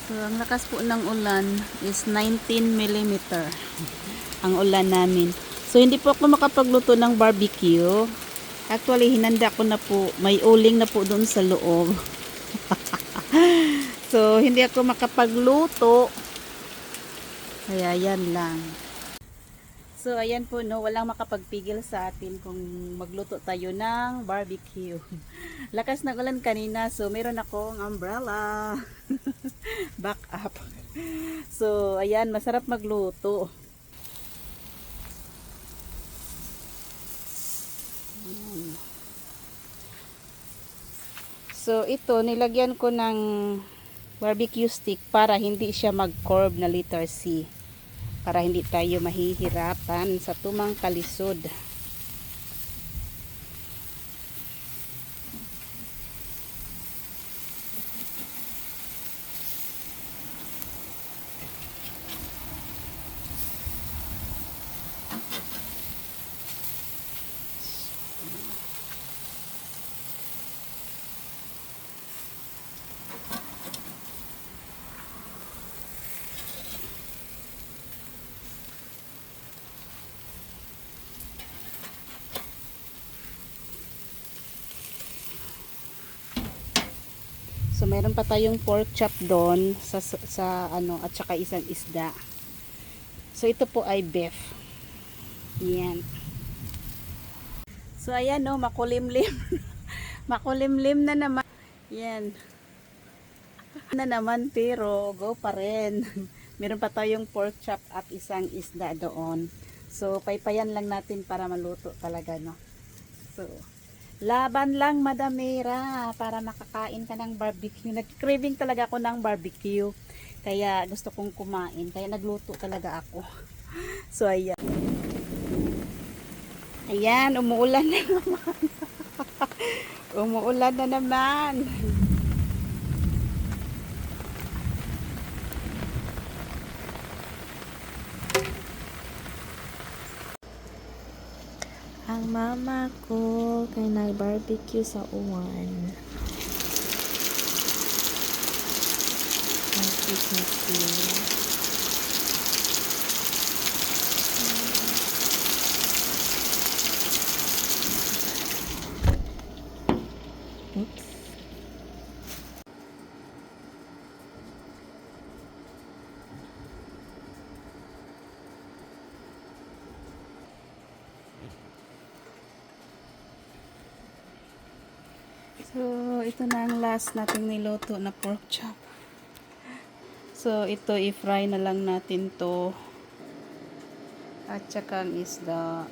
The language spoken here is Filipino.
So, ang lakas po ng ulan is 19 millimeter ang ulan namin. So, hindi po ako makapagluto ng barbecue. Actually, hinanda ko na po. May uling na po doon sa loob. So, hindi ako makapagluto. Kaya yan lang. So, ayan po, no, walang makapagpigil sa atin kung magluto tayo ng barbecue. Lakas ng ulan kanina, so meron akong umbrella. Back up. So, ayan, masarap magluto. So, ito, nilagyan ko ng barbecue stick para hindi siya mag-curve na letter C. Para hindi tayo mahihirapan sa tumang kalisod. So, meron pa tayong pork chop doon sa ano, at saka isang isda. So, ito po ay beef. Yan. So, ayan, no, makulimlim. Makulimlim na naman. Yan. Na naman, pero go pa rin. Meron pa tayong pork chop at isang isda doon. So, paypayan lang natin para maluto talaga, no. So, laban lang, Madamera, para makakain ka ng barbecue. Nag-craving talaga ako ng barbecue. Kaya gusto kong kumain. Kaya nagluto talaga ako. So, ayan. Ayan, umuulan na naman. Umuulan na naman. Ang mama ko kay nag-barbecue sa uwan. Nag-barbecue. Oops. So, ito na ang last nating niluto na pork chop. So, ito i-fry na lang natin to. At saka ang isda.